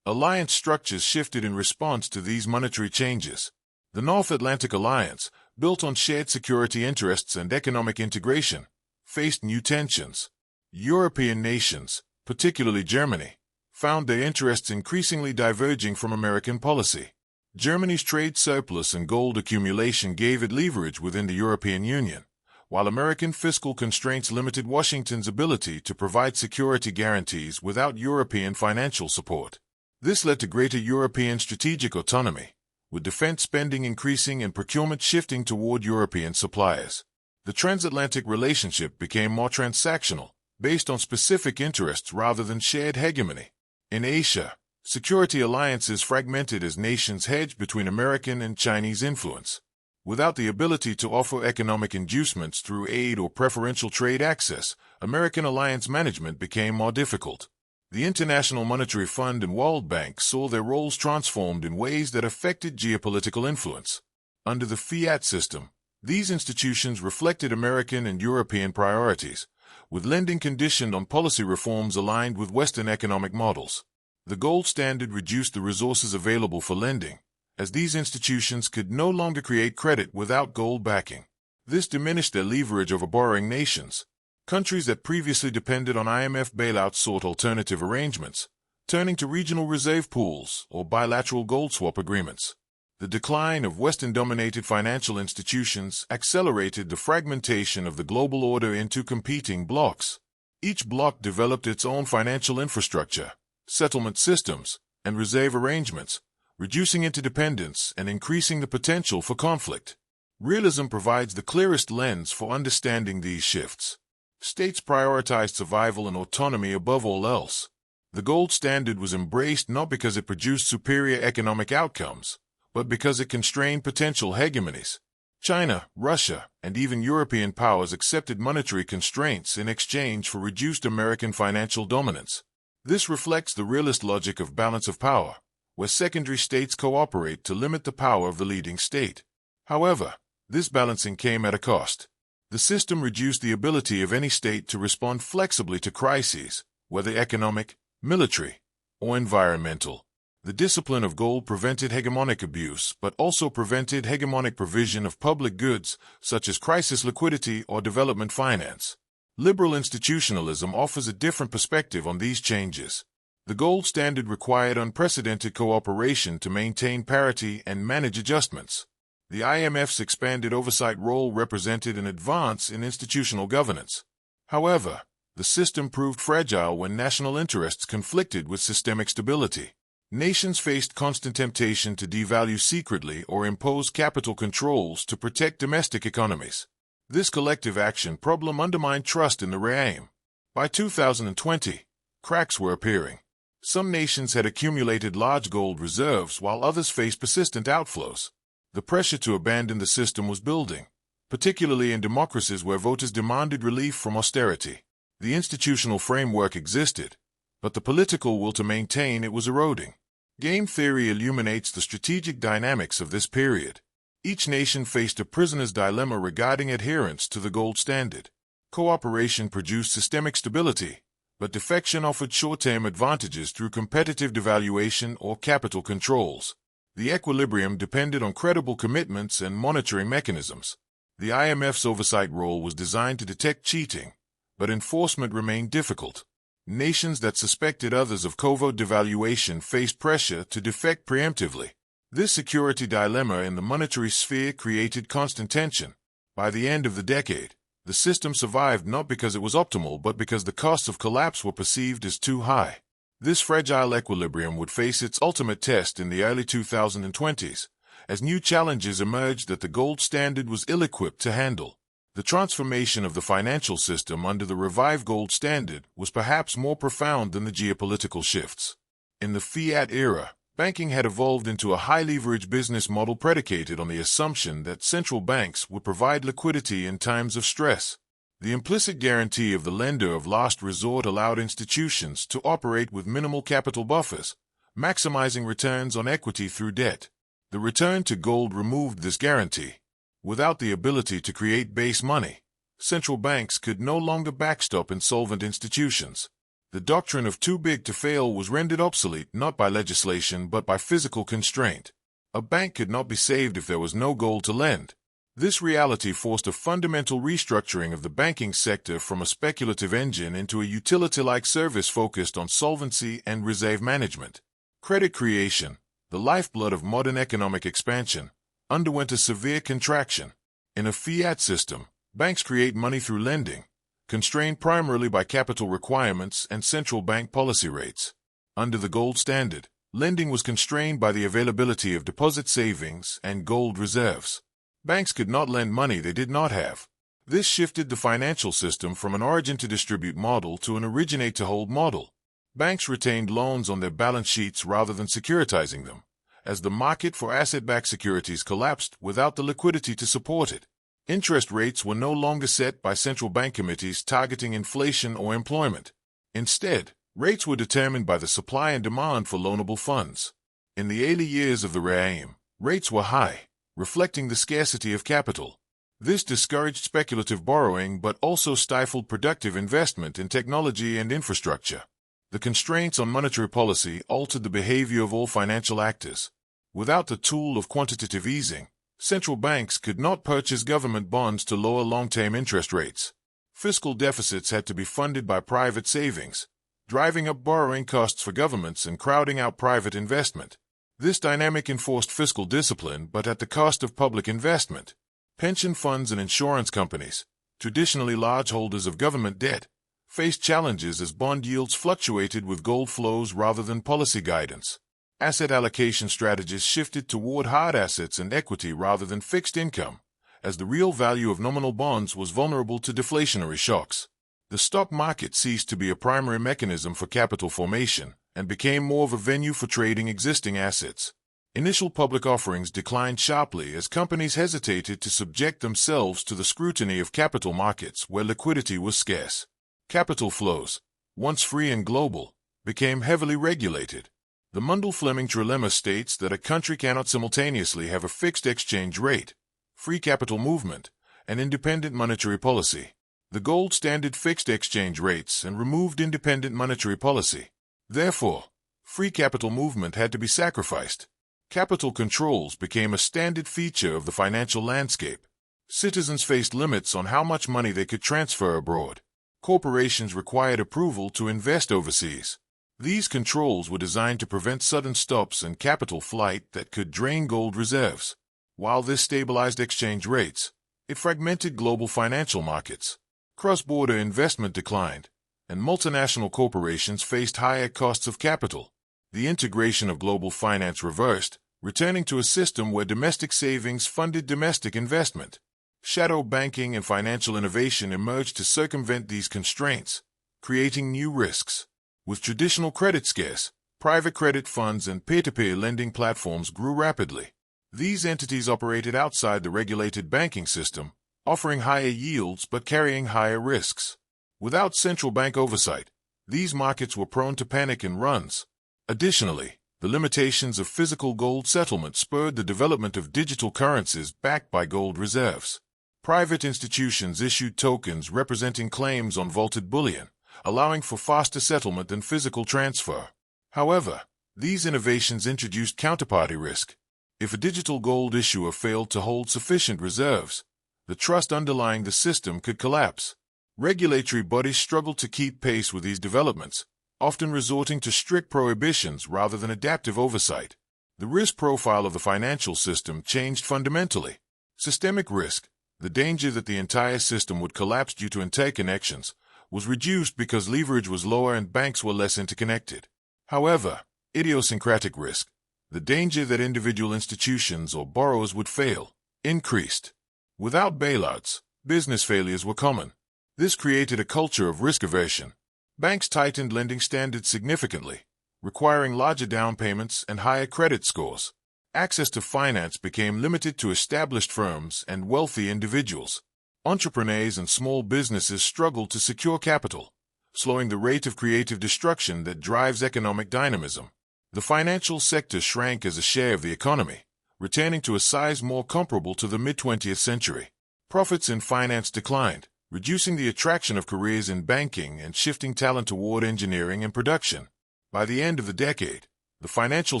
Alliance structures shifted in response to these monetary changes. The North Atlantic Alliance, built on shared security interests and economic integration, faced new tensions. European nations, particularly Germany, found their interests increasingly diverging from American policy. Germany's trade surplus and gold accumulation gave it leverage within the European Union, while American fiscal constraints limited Washington's ability to provide security guarantees without European financial support. This led to greater European strategic autonomy, with defense spending increasing and procurement shifting toward European suppliers. The transatlantic relationship became more transactional, based on specific interests rather than shared hegemony. In Asia, security alliances fragmented as nations hedged between American and Chinese influence. Without the ability to offer economic inducements through aid or preferential trade access, American alliance management became more difficult. The International Monetary Fund and World Bank saw their roles transformed in ways that affected geopolitical influence. Under the fiat system, these institutions reflected American and European priorities, with lending conditioned on policy reforms aligned with Western economic models. The gold standard reduced the resources available for lending, as these institutions could no longer create credit without gold backing. This diminished their leverage over borrowing nations. Countries that previously depended on IMF bailouts sought alternative arrangements, turning to regional reserve pools or bilateral gold swap agreements. The decline of Western-dominated financial institutions accelerated the fragmentation of the global order into competing blocs. Each bloc developed its own financial infrastructure, settlement systems, and reserve arrangements, reducing interdependence and increasing the potential for conflict. Realism provides the clearest lens for understanding these shifts. States prioritized survival and autonomy above all else. The gold standard was embraced not because it produced superior economic outcomes, but because it constrained potential hegemonies. China, Russia, and even European powers accepted monetary constraints in exchange for reduced American financial dominance. This reflects the realist logic of balance of power, where secondary states cooperate to limit the power of the leading state. However, this balancing came at a cost. The system reduced the ability of any state to respond flexibly to crises, whether economic, military, or environmental. The discipline of gold prevented hegemonic abuse but also prevented hegemonic provision of public goods, such as crisis liquidity or development finance. Liberal institutionalism offers a different perspective on these changes. The gold standard required unprecedented cooperation to maintain parity and manage adjustments. The IMF's expanded oversight role represented an advance in institutional governance. However, the system proved fragile when national interests conflicted with systemic stability. Nations faced constant temptation to devalue secretly or impose capital controls to protect domestic economies. This collective action problem undermined trust in the real. By 2020, cracks were appearing. Some nations had accumulated large gold reserves while others faced persistent outflows. The pressure to abandon the system was building, particularly in democracies where voters demanded relief from austerity. The institutional framework existed, but the political will to maintain it was eroding. Game theory illuminates the strategic dynamics of this period. Each nation faced a prisoner's dilemma regarding adherence to the gold standard. Cooperation produced systemic stability, but defection offered short-term advantages through competitive devaluation or capital controls. The equilibrium depended on credible commitments and monitoring mechanisms. The IMF's oversight role was designed to detect cheating, but enforcement remained difficult. Nations that suspected others of covert devaluation faced pressure to defect preemptively. This security dilemma in the monetary sphere created constant tension. By the end of the decade, the system survived not because it was optimal but because the costs of collapse were perceived as too high. This fragile equilibrium would face its ultimate test in the early 2020s, as new challenges emerged that the gold standard was ill-equipped to handle. The transformation of the financial system under the revived gold standard was perhaps more profound than the geopolitical shifts. In the fiat era, banking had evolved into a high-leverage business model predicated on the assumption that central banks would provide liquidity in times of stress. The implicit guarantee of the lender of last resort allowed institutions to operate with minimal capital buffers, maximizing returns on equity through debt. The return to gold removed this guarantee. Without the ability to create base money, central banks could no longer backstop insolvent institutions. The doctrine of too big to fail was rendered obsolete not by legislation but by physical constraint. A bank could not be saved if there was no gold to lend. This reality forced a fundamental restructuring of the banking sector from a speculative engine into a utility-like service focused on solvency and reserve management. Credit creation, the lifeblood of modern economic expansion, underwent a severe contraction. In a fiat system, banks create money through lending, constrained primarily by capital requirements and central bank policy rates. Under the gold standard, lending was constrained by the availability of deposit savings and gold reserves. Banks could not lend money they did not have. This shifted the financial system from an origin-to-distribute model to an originate-to-hold model. Banks retained loans on their balance sheets rather than securitizing them, as the market for asset-backed securities collapsed without the liquidity to support it. Interest rates were no longer set by central bank committees targeting inflation or employment. Instead, rates were determined by the supply and demand for loanable funds. In the early years of the regime, rates were high, reflecting the scarcity of capital. This discouraged speculative borrowing but also stifled productive investment in technology and infrastructure. The constraints on monetary policy altered the behavior of all financial actors. Without the tool of quantitative easing, central banks could not purchase government bonds to lower long-term interest rates. Fiscal deficits had to be funded by private savings, driving up borrowing costs for governments and crowding out private investment. This dynamic enforced fiscal discipline but at the cost of public investment. Pension funds and insurance companies, traditionally large holders of government debt, faced challenges as bond yields fluctuated with gold flows rather than policy guidance. Asset allocation strategies shifted toward hard assets and equity rather than fixed income, as the real value of nominal bonds was vulnerable to deflationary shocks. The stock market ceased to be a primary mechanism for capital formation and became more of a venue for trading existing assets. Initial public offerings declined sharply as companies hesitated to subject themselves to the scrutiny of capital markets where liquidity was scarce. Capital flows, once free and global, became heavily regulated. The Mundell-Fleming trilemma states that a country cannot simultaneously have a fixed exchange rate, free capital movement, and independent monetary policy. The gold standard fixed exchange rates and removed independent monetary policy. Therefore, free capital movement had to be sacrificed. Capital controls became a standard feature of the financial landscape. Citizens faced limits on how much money they could transfer abroad. Corporations required approval to invest overseas. These controls were designed to prevent sudden stops in capital flight that could drain gold reserves. While this stabilized exchange rates, it fragmented global financial markets. Cross-border investment declined, and multinational corporations faced higher costs of capital. The integration of global finance reversed, returning to a system where domestic savings funded domestic investment. Shadow banking and financial innovation emerged to circumvent these constraints, creating new risks. With traditional credit scarce, private credit funds and peer-to-peer lending platforms grew rapidly. These entities operated outside the regulated banking system, offering higher yields but carrying higher risks. Without central bank oversight, these markets were prone to panic and runs. Additionally, the limitations of physical gold settlement spurred the development of digital currencies backed by gold reserves. Private institutions issued tokens representing claims on vaulted bullion, allowing for faster settlement than physical transfer. However, these innovations introduced counterparty risk. If a digital gold issuer failed to hold sufficient reserves, the trust underlying the system could collapse. Regulatory bodies struggled to keep pace with these developments, often resorting to strict prohibitions rather than adaptive oversight. The risk profile of the financial system changed fundamentally. Systemic risk, the danger that the entire system would collapse due to interconnections, was reduced because leverage was lower and banks were less interconnected. However, idiosyncratic risk, the danger that individual institutions or borrowers would fail, increased. Without bailouts, business failures were common. This created a culture of risk aversion. Banks tightened lending standards significantly, requiring larger down payments and higher credit scores. Access to finance became limited to established firms and wealthy individuals. Entrepreneurs and small businesses struggled to secure capital, slowing the rate of creative destruction that drives economic dynamism. The financial sector shrank as a share of the economy, returning to a size more comparable to the mid-20th century. Profits in finance declined, reducing the attraction of careers in banking and shifting talent toward engineering and production. By the end of the decade, the financial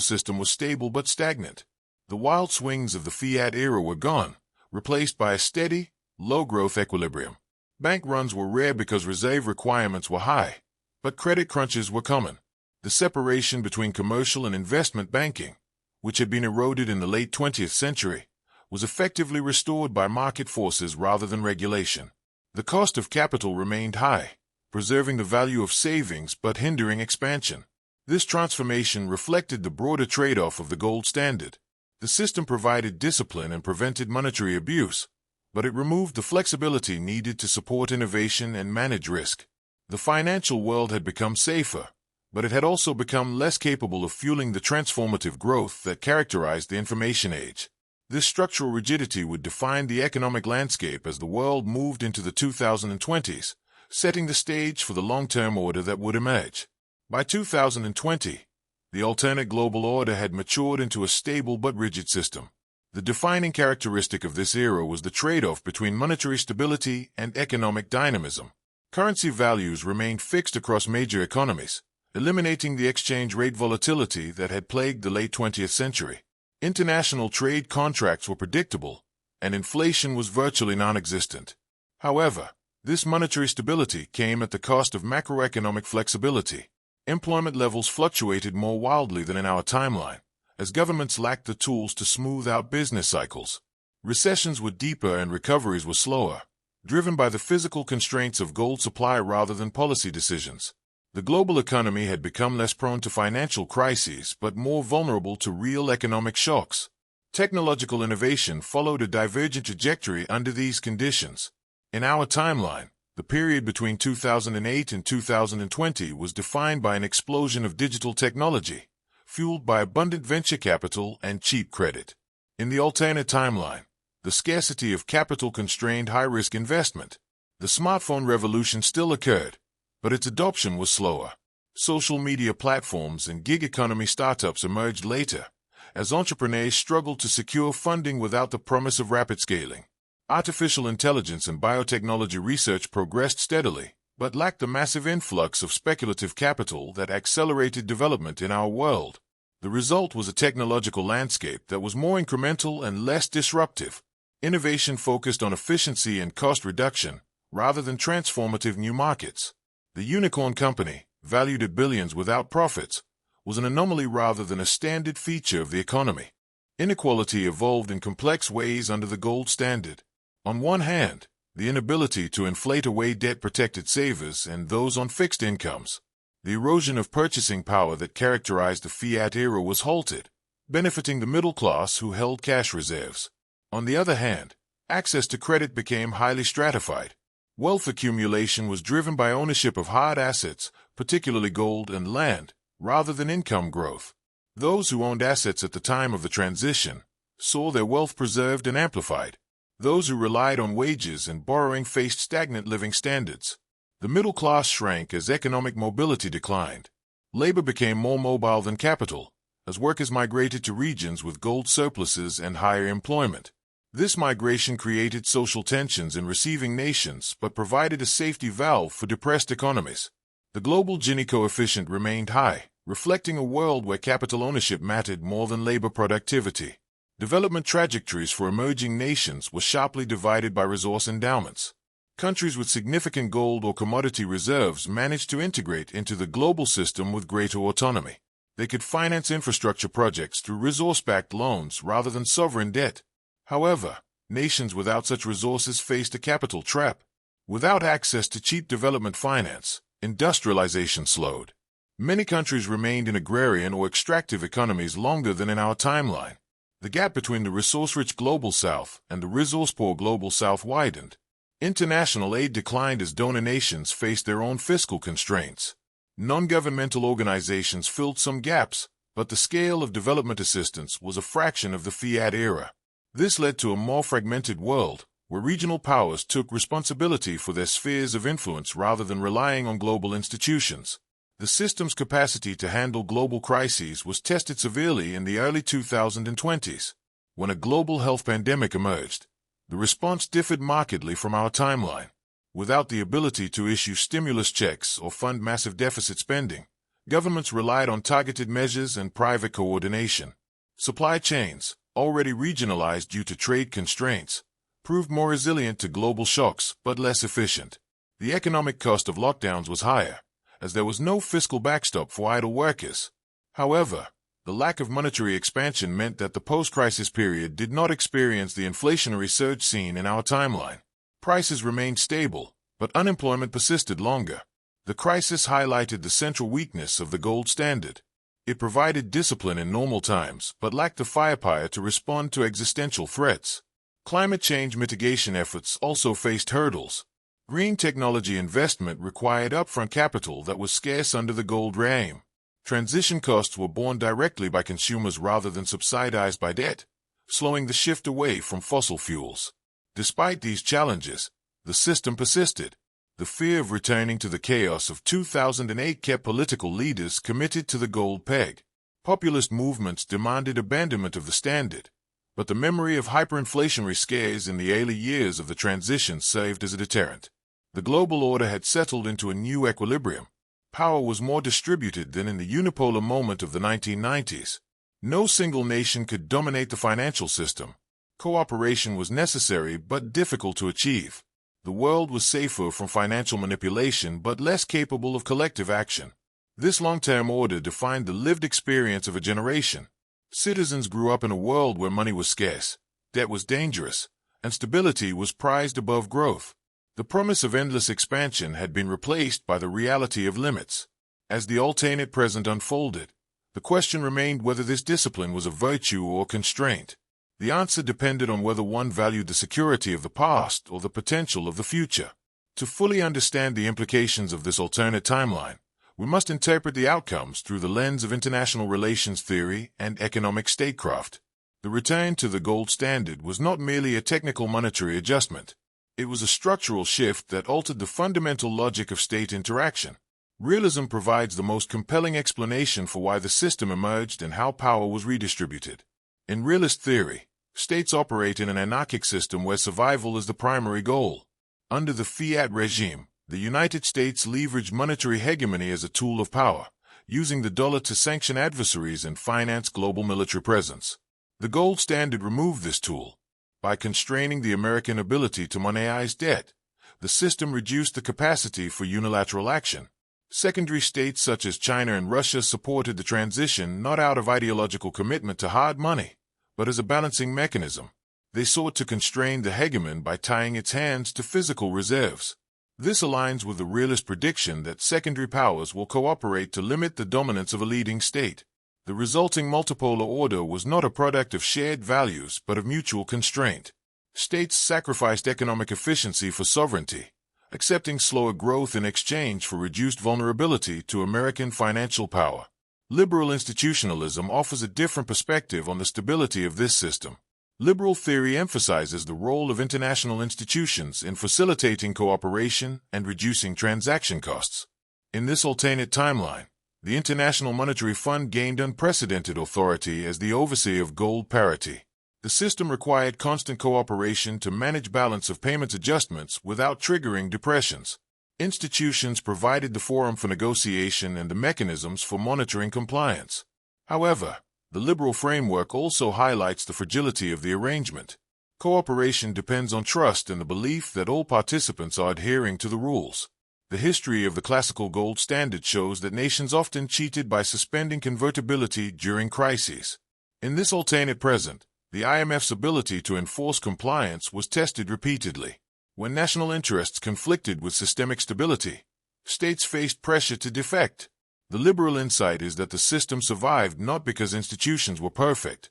system was stable but stagnant. The wild swings of the fiat era were gone, replaced by a steady, low-growth equilibrium. Bank runs were rare because reserve requirements were high, but credit crunches were common. The separation between commercial and investment banking, which had been eroded in the late 20th century, was effectively restored by market forces rather than regulation. The cost of capital remained high, preserving the value of savings but hindering expansion. This transformation reflected the broader trade-off of the gold standard. The system provided discipline and prevented monetary abuse, but it removed the flexibility needed to support innovation and manage risk. The financial world had become safer, but it had also become less capable of fueling the transformative growth that characterized the information age. This structural rigidity would define the economic landscape as the world moved into the 2020s, setting the stage for the long-term order that would emerge. By 2020, the alternate global order had matured into a stable but rigid system. The defining characteristic of this era was the trade-off between monetary stability and economic dynamism. Currency values remained fixed across major economies, eliminating the exchange rate volatility that had plagued the late 20th century. International trade contracts were predictable, and inflation was virtually non-existent. However, this monetary stability came at the cost of macroeconomic flexibility. Employment levels fluctuated more wildly than in our timeline, as governments lacked the tools to smooth out business cycles. Recessions were deeper and recoveries were slower, driven by the physical constraints of gold supply rather than policy decisions. The global economy had become less prone to financial crises but more vulnerable to real economic shocks. Technological innovation followed a divergent trajectory under these conditions. In our timeline, the period between 2008 and 2020 was defined by an explosion of digital technology, fueled by abundant venture capital and cheap credit. In the alternate timeline, the scarcity of capital constrained high-risk investment. The smartphone revolution still occurred, but its adoption was slower. Social media platforms and gig economy startups emerged later, as entrepreneurs struggled to secure funding without the promise of rapid scaling. Artificial intelligence and biotechnology research progressed steadily, but lacked the massive influx of speculative capital that accelerated development in our world. The result was a technological landscape that was more incremental and less disruptive. Innovation focused on efficiency and cost reduction, rather than transformative new markets. The unicorn company, valued at billions without profits, was an anomaly rather than a standard feature of the economy. Inequality evolved in complex ways under the gold standard. On one hand, the inability to inflate away debt-protected savers and those on fixed incomes. The erosion of purchasing power that characterized the fiat era was halted, benefiting the middle class who held cash reserves. On the other hand, access to credit became highly stratified. Wealth accumulation was driven by ownership of hard assets, particularly gold and land, rather than income growth. Those who owned assets at the time of the transition saw their wealth preserved and amplified. Those who relied on wages and borrowing faced stagnant living standards. The middle class shrank as economic mobility declined. Labor became more mobile than capital, as workers migrated to regions with gold surpluses and higher employment. This migration created social tensions in receiving nations but provided a safety valve for depressed economies. The global Gini coefficient remained high, reflecting a world where capital ownership mattered more than labor productivity. Development trajectories for emerging nations were sharply divided by resource endowments. Countries with significant gold or commodity reserves managed to integrate into the global system with greater autonomy. They could finance infrastructure projects through resource-backed loans rather than sovereign debt. However, nations without such resources faced a capital trap. Without access to cheap development finance, industrialization slowed. Many countries remained in agrarian or extractive economies longer than in our timeline. The gap between the resource-rich global south and the resource-poor global south widened. International aid declined as donor nations faced their own fiscal constraints. Non-governmental organizations filled some gaps, but the scale of development assistance was a fraction of the fiat era. This led to a more fragmented world, where regional powers took responsibility for their spheres of influence rather than relying on global institutions. The system's capacity to handle global crises was tested severely in the early 2020s. When a global health pandemic emerged, the response differed markedly from our timeline. Without the ability to issue stimulus checks or fund massive deficit spending, governments relied on targeted measures and private coordination. Supply chains, already regionalized due to trade constraints, proved more resilient to global shocks but less efficient. The economic cost of lockdowns was higher, as there was no fiscal backstop for idle workers. However, the lack of monetary expansion meant that the post-crisis period did not experience the inflationary surge seen in our timeline. Prices remained stable, but unemployment persisted longer. The crisis highlighted the central weakness of the gold standard. It provided discipline in normal times, but lacked the firepower to respond to existential threats. Climate change mitigation efforts also faced hurdles. Green technology investment required upfront capital that was scarce under the gold regime. Transition costs were borne directly by consumers rather than subsidized by debt, slowing the shift away from fossil fuels. Despite these challenges, the system persisted. The fear of returning to the chaos of 2008 kept political leaders committed to the gold peg. Populist movements demanded abandonment of the standard, but the memory of hyperinflationary scares in the early years of the transition served as a deterrent. The global order had settled into a new equilibrium. Power was more distributed than in the unipolar moment of the 1990s. No single nation could dominate the financial system. Cooperation was necessary but difficult to achieve. The world was safer from financial manipulation but less capable of collective action. This long-term order defined the lived experience of a generation. Citizens grew up in a world where money was scarce, debt was dangerous, and stability was prized above growth. The promise of endless expansion had been replaced by the reality of limits. As the alternate present unfolded, the question remained whether this discipline was a virtue or constraint. The answer depended on whether one valued the security of the past or the potential of the future. To fully understand the implications of this alternate timeline, we must interpret the outcomes through the lens of international relations theory and economic statecraft. The return to the gold standard was not merely a technical monetary adjustment. It was a structural shift that altered the fundamental logic of state interaction. Realism provides the most compelling explanation for why the system emerged and how power was redistributed. In realist theory, states operate in an anarchic system where survival is the primary goal. Under the fiat regime, the United States leveraged monetary hegemony as a tool of power, using the dollar to sanction adversaries and finance global military presence. The gold standard removed this tool. By constraining the American ability to monetize debt, the system reduced the capacity for unilateral action. Secondary states such as China and Russia supported the transition not out of ideological commitment to hard money, but as a balancing mechanism. They sought to constrain the hegemon by tying its hands to physical reserves. This aligns with the realist prediction that secondary powers will cooperate to limit the dominance of a leading state. The resulting multipolar order was not a product of shared values but of mutual constraint. States sacrificed economic efficiency for sovereignty, accepting slower growth in exchange for reduced vulnerability to American financial power. Liberal institutionalism offers a different perspective on the stability of this system. Liberal theory emphasizes the role of international institutions in facilitating cooperation and reducing transaction costs. In this alternate timeline, the International Monetary Fund gained unprecedented authority as the overseer of gold parity. The system required constant cooperation to manage balance of payments adjustments without triggering depressions. Institutions provided the forum for negotiation and the mechanisms for monitoring compliance. However, the liberal framework also highlights the fragility of the arrangement. Cooperation depends on trust and the belief that all participants are adhering to the rules. The history of the classical gold standard shows that nations often cheated by suspending convertibility during crises. In this alternate present, the IMF's ability to enforce compliance was tested repeatedly. When national interests conflicted with systemic stability, states faced pressure to defect. The liberal insight is that the system survived not because institutions were perfect,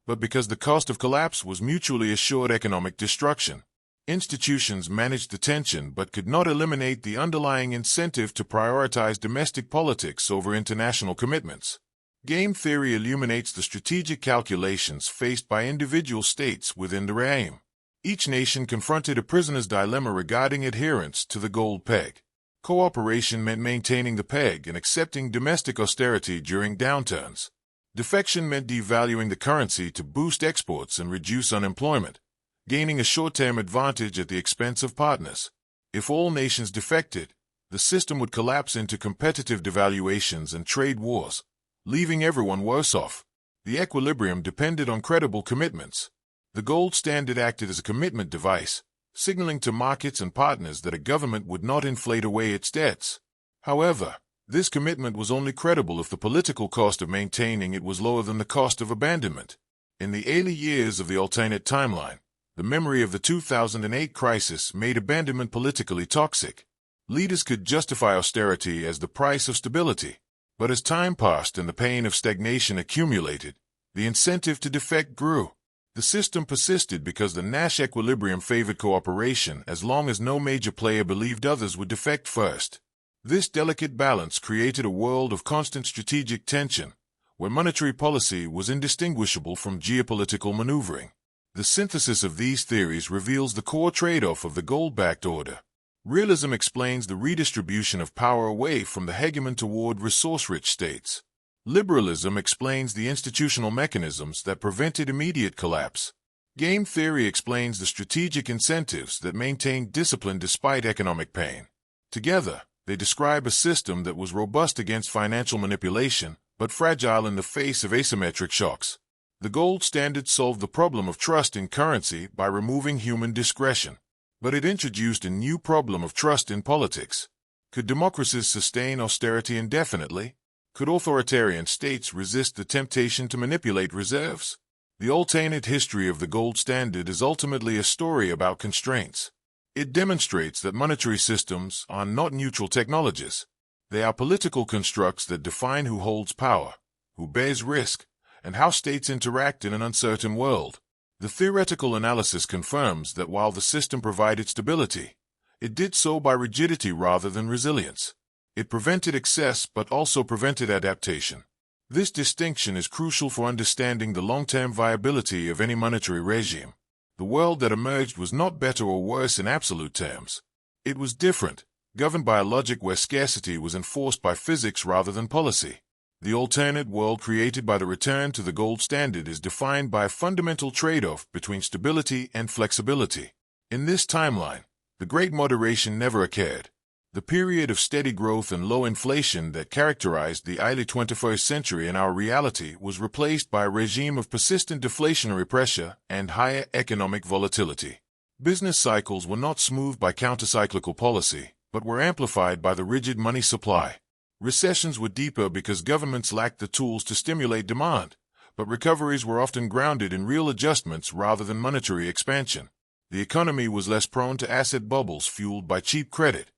but because the cost of collapse was mutually assured economic destruction. Institutions managed the tension but could not eliminate the underlying incentive to prioritize domestic politics over international commitments. Game theory illuminates the strategic calculations faced by individual states within the realm. Each nation confronted a prisoner's dilemma regarding adherence to the gold peg. Cooperation meant maintaining the peg and accepting domestic austerity during downturns. Defection meant devaluing the currency to boost exports and reduce unemployment, gaining a short-term advantage at the expense of partners. If all nations defected, the system would collapse into competitive devaluations and trade wars, leaving everyone worse off. The equilibrium depended on credible commitments. The gold standard acted as a commitment device, signaling to markets and partners that a government would not inflate away its debts. However, this commitment was only credible if the political cost of maintaining it was lower than the cost of abandonment. In the early years of the alternate timeline, the memory of the 2008 crisis made abandonment politically toxic. Leaders could justify austerity as the price of stability, but as time passed and the pain of stagnation accumulated, the incentive to defect grew. The system persisted because the Nash equilibrium favored cooperation as long as no major player believed others would defect first. This delicate balance created a world of constant strategic tension, where monetary policy was indistinguishable from geopolitical maneuvering. The synthesis of these theories reveals the core trade-off of the gold-backed order. Realism explains the redistribution of power away from the hegemon toward resource-rich states. Liberalism explains the institutional mechanisms that prevented immediate collapse. Game theory explains the strategic incentives that maintained discipline despite economic pain. Together, they describe a system that was robust against financial manipulation, but fragile in the face of asymmetric shocks. The gold standard solved the problem of trust in currency by removing human discretion. But it introduced a new problem of trust in politics. Could democracies sustain austerity indefinitely? Could authoritarian states resist the temptation to manipulate reserves? The alternate history of the gold standard is ultimately a story about constraints. It demonstrates that monetary systems are not neutral technologies. They are political constructs that define who holds power, who bears risk, and how states interact in an uncertain world. The theoretical analysis confirms that while the system provided stability, it did so by rigidity rather than resilience. It prevented excess but also prevented adaptation. This distinction is crucial for understanding the long-term viability of any monetary regime. The world that emerged was not better or worse in absolute terms. It was different, governed by a logic where scarcity was enforced by physics rather than policy. The alternate world created by the return to the gold standard is defined by a fundamental trade-off between stability and flexibility. In this timeline, the Great Moderation never occurred. The period of steady growth and low inflation that characterized the early 21st century in our reality was replaced by a regime of persistent deflationary pressure and higher economic volatility. Business cycles were not smoothed by countercyclical policy, but were amplified by the rigid money supply. Recessions were deeper because governments lacked the tools to stimulate demand, but recoveries were often grounded in real adjustments rather than monetary expansion. The economy was less prone to asset bubbles fueled by cheap credit,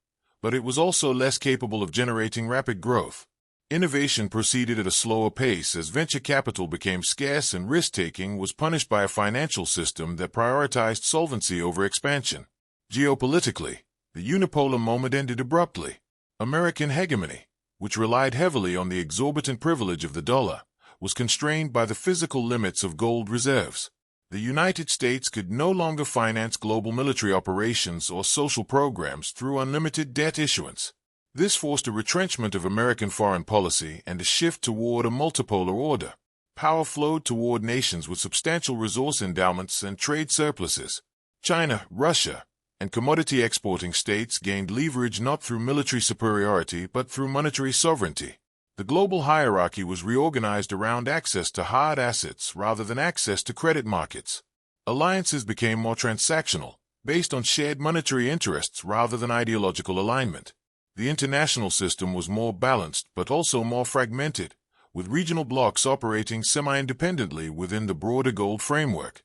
but it was also less capable of generating rapid growth. Innovation proceeded at a slower pace as venture capital became scarce and risk-taking was punished by a financial system that prioritized solvency over expansion. Geopolitically, the unipolar moment ended abruptly. American hegemony, which relied heavily on the exorbitant privilege of the dollar, was constrained by the physical limits of gold reserves. The United States could no longer finance global military operations or social programs through unlimited debt issuance. This forced a retrenchment of American foreign policy and a shift toward a multipolar order. Power flowed toward nations with substantial resource endowments and trade surpluses. China, Russia, and commodity-exporting states gained leverage not through military superiority but through monetary sovereignty. The global hierarchy was reorganized around access to hard assets rather than access to credit markets. Alliances became more transactional, based on shared monetary interests rather than ideological alignment. The international system was more balanced but also more fragmented, with regional blocs operating semi-independently within the broader gold framework.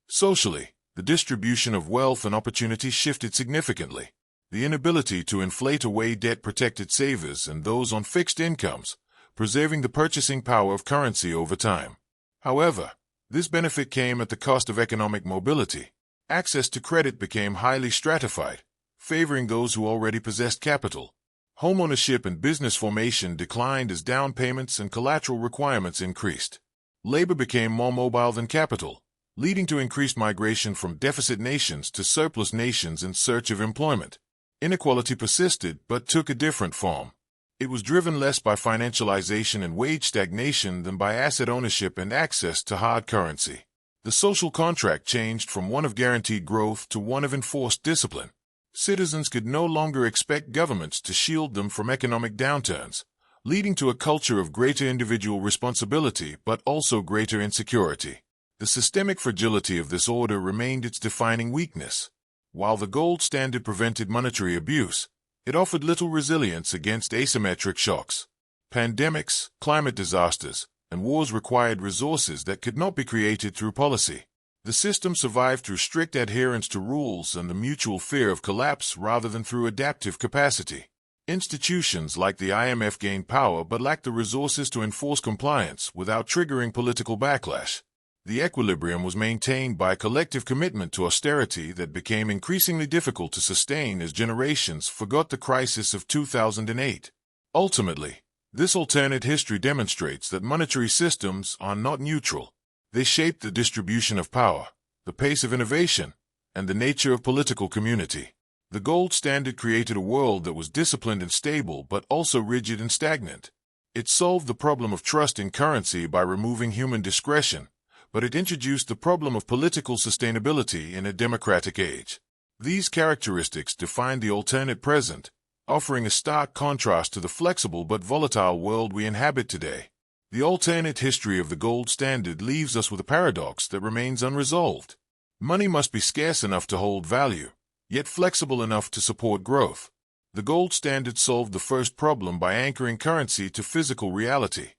Socially, the distribution of wealth and opportunity shifted significantly. The inability to inflate away debt protected savers and those on fixed incomes, preserving the purchasing power of currency over time. However, this benefit came at the cost of economic mobility. Access to credit became highly stratified, favoring those who already possessed capital. Homeownership and business formation declined as down payments and collateral requirements increased. Labor became more mobile than capital, leading to increased migration from deficit nations to surplus nations in search of employment. Inequality persisted but took a different form. It was driven less by financialization and wage stagnation than by asset ownership and access to hard currency. The social contract changed from one of guaranteed growth to one of enforced discipline. Citizens could no longer expect governments to shield them from economic downturns, leading to a culture of greater individual responsibility but also greater insecurity. The systemic fragility of this order remained its defining weakness. While the gold standard prevented monetary abuse, it offered little resilience against asymmetric shocks. Pandemics, climate disasters, and wars required resources that could not be created through policy. The system survived through strict adherence to rules and the mutual fear of collapse rather than through adaptive capacity. Institutions like the IMF gained power but lacked the resources to enforce compliance without triggering political backlash. The equilibrium was maintained by a collective commitment to austerity that became increasingly difficult to sustain as generations forgot the crisis of 2008. Ultimately, this alternate history demonstrates that monetary systems are not neutral. They shape the distribution of power, the pace of innovation, and the nature of political community. The gold standard created a world that was disciplined and stable but also rigid and stagnant. It solved the problem of trust in currency by removing human discretion, but it introduced the problem of political sustainability in a democratic age. These characteristics define the alternate present, offering a stark contrast to the flexible but volatile world we inhabit today. The alternate history of the gold standard leaves us with a paradox that remains unresolved. Money must be scarce enough to hold value, yet flexible enough to support growth. The gold standard solved the first problem by anchoring currency to physical reality,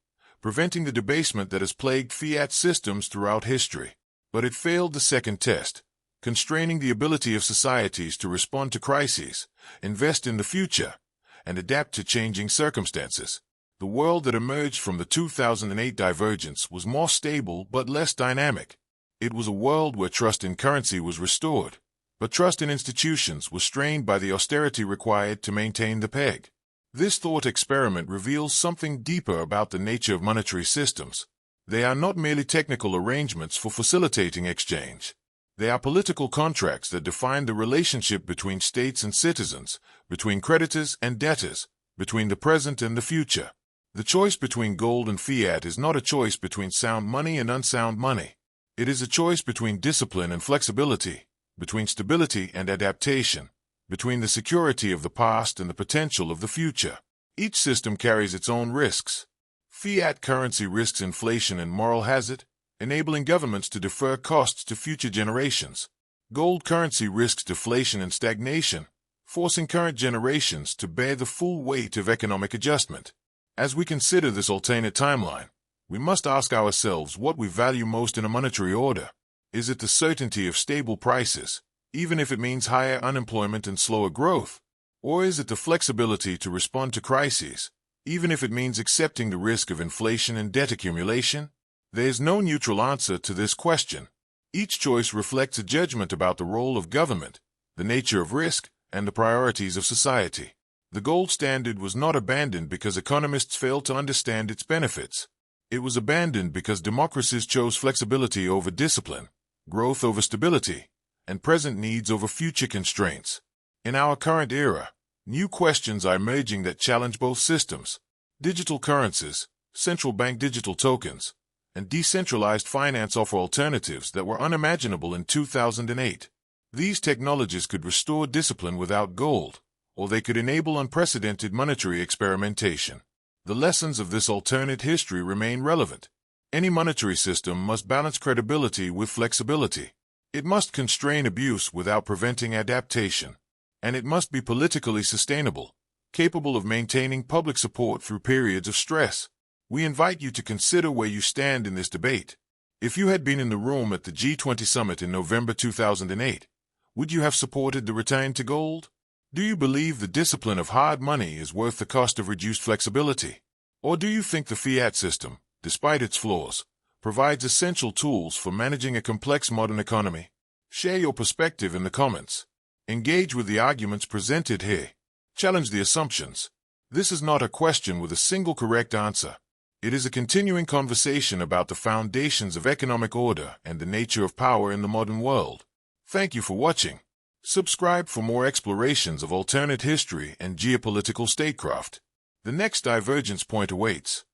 preventing the debasement that has plagued fiat systems throughout history. But it failed the second test, constraining the ability of societies to respond to crises, invest in the future, and adapt to changing circumstances. The world that emerged from the 2008 divergence was more stable but less dynamic. It was a world where trust in currency was restored, but trust in institutions was strained by the austerity required to maintain the peg. This thought experiment reveals something deeper about the nature of monetary systems. They are not merely technical arrangements for facilitating exchange. They are political contracts that define the relationship between states and citizens, between creditors and debtors, between the present and the future. The choice between gold and fiat is not a choice between sound money and unsound money. It is a choice between discipline and flexibility, between stability and adaptation, between the security of the past and the potential of the future. Each system carries its own risks. Fiat currency risks inflation and moral hazard, enabling governments to defer costs to future generations. Gold currency risks deflation and stagnation, forcing current generations to bear the full weight of economic adjustment. As we consider this alternate timeline, we must ask ourselves what we value most in a monetary order. Is it the certainty of stable prices, even if it means higher unemployment and slower growth? Or is it the flexibility to respond to crises, even if it means accepting the risk of inflation and debt accumulation? There is no neutral answer to this question. Each choice reflects a judgment about the role of government, the nature of risk, and the priorities of society. The gold standard was not abandoned because economists failed to understand its benefits. It was abandoned because democracies chose flexibility over discipline, growth over stability, and present needs over future constraints. In our current era, new questions are emerging that challenge both systems. Digital currencies, central bank digital tokens, and decentralized finance offer alternatives that were unimaginable in 2008. These technologies could restore discipline without gold, or they could enable unprecedented monetary experimentation. The lessons of this alternate history remain relevant. Any monetary system must balance credibility with flexibility. It must constrain abuse without preventing adaptation. And it must be politically sustainable, capable of maintaining public support through periods of stress. We invite you to consider where you stand in this debate. If you had been in the room at the G20 summit in November 2008, would you have supported the return to gold? Do you believe the discipline of hard money is worth the cost of reduced flexibility? Or do you think the fiat system, despite its flaws, provides essential tools for managing a complex modern economy? Share your perspective in the comments. Engage with the arguments presented here. Challenge the assumptions. This is not a question with a single correct answer. It is a continuing conversation about the foundations of economic order and the nature of power in the modern world. Thank you for watching. Subscribe for more explorations of alternate history and geopolitical statecraft. The next divergence point awaits.